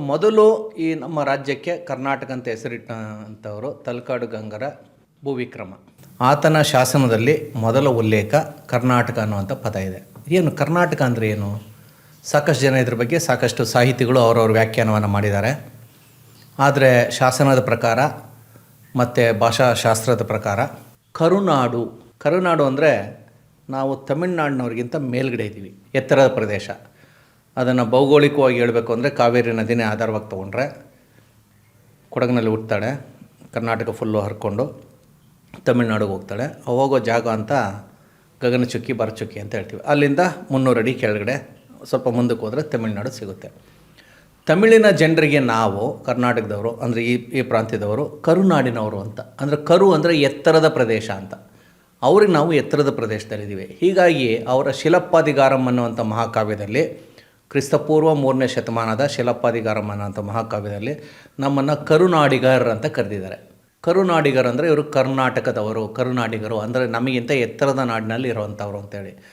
ಮೊದಲು ಈ ನಮ್ಮ ರಾಜ್ಯಕ್ಕೆ ಕರ್ನಾಟಕ ಅಂತ ಹೆಸರಿಟ್ಟಂಥವರು ತಲಕಾಡು ಗಂಗರ ಭೂವಿಕ್ರಮ. ಆತನ ಶಾಸನದಲ್ಲಿ ಮೊದಲ ಉಲ್ಲೇಖ ಕರ್ನಾಟಕ ಅನ್ನುವಂಥ ಪದ ಇದೆ. ಏನು ಕರ್ನಾಟಕ ಅಂದರೆ ಏನು? ಸಾಕಷ್ಟು ಜನ ಇದ್ರ ಬಗ್ಗೆ ಸಾಕಷ್ಟು ಸಾಹಿತಿಗಳು ಅವರವ್ರ ವ್ಯಾಖ್ಯಾನವನ್ನು ಮಾಡಿದ್ದಾರೆ. ಆದರೆ ಶಾಸನದ ಪ್ರಕಾರ ಮತ್ತು ಭಾಷಾಶಾಸ್ತ್ರದ ಪ್ರಕಾರ ಕರುನಾಡು ಅಂದರೆ ನಾವು ತಮಿಳ್ನಾಡಿನವ್ರಿಗಿಂತ ಮೇಲ್ಗಡೆ ಇದ್ದೀವಿ, ಎತ್ತರದ ಪ್ರದೇಶ. ಅದನ್ನು ಭೌಗೋಳಿಕವಾಗಿ ಹೇಳಬೇಕು ಅಂದರೆ ಕಾವೇರಿ ನದಿನೇ ಆಧಾರವಾಗಿ ತೊಗೊಂಡ್ರೆ ಕೊಡಗಿನಲ್ಲಿ ಹುಟ್ತಾಳೆ, ಕರ್ನಾಟಕ ಫುಲ್ಲು ಹರ್ಕೊಂಡು ತಮಿಳ್ನಾಡಿಗೆ ಹೋಗ್ತಾಳೆ. ಹೋಗೋ ಜಾಗ ಅಂತ ಗಗನಚುಕ್ಕಿ ಭರಚುಕ್ಕಿ ಅಂತ ಹೇಳ್ತೀವಿ. ಅಲ್ಲಿಂದ 300 ಅಡಿ ಕೆಳಗಡೆ ಸ್ವಲ್ಪ ಮುಂದಕ್ಕೆ ಹೋದರೆ ತಮಿಳ್ನಾಡು ಸಿಗುತ್ತೆ. ತಮಿಳಿನ ಜನರಿಗೆ ನಾವು ಕರ್ನಾಟಕದವರು ಅಂದರೆ ಈ ಪ್ರಾಂತ್ಯದವರು ಕರುನಾಡಿನವರು ಅಂತ. ಅಂದರೆ ಕರು ಅಂದರೆ ಎತ್ತರದ ಪ್ರದೇಶ ಅಂತ. ಅವ್ರಿಗೆ ನಾವು ಎತ್ತರದ ಪ್ರದೇಶದಲ್ಲಿದ್ದೀವಿ. ಹೀಗಾಗಿ ಅವರ ಶಿಲಪ್ಪಾದಿಗಾರಂ ಅನ್ನುವಂಥ ಮಹಾಕಾವ್ಯದಲ್ಲಿ, ಕ್ರಿಸ್ತಪೂರ್ವ 3ನೇ ಶತಮಾನದ ಶಿಲಪ್ಪಾದಿಗಾರಂ ಅನ್ನೋಂಥ ಮಹಾಕಾವ್ಯದಲ್ಲಿ ನಮ್ಮನ್ನು ಕರುನಾಡಿಗರ್ ಅಂತ ಕರೆದಿದ್ದಾರೆ. ಕರುನಾಡಿಗರು ಅಂದರೆ ಇವರು ಕರ್ನಾಟಕದವರು, ಕರುನಾಡಿಗರು ಅಂದರೆ ನಮಗಿಂತ ಎತ್ತರದ ನಾಡಿನಲ್ಲಿ ಇರುವಂಥವ್ರು ಅಂತೇಳಿ.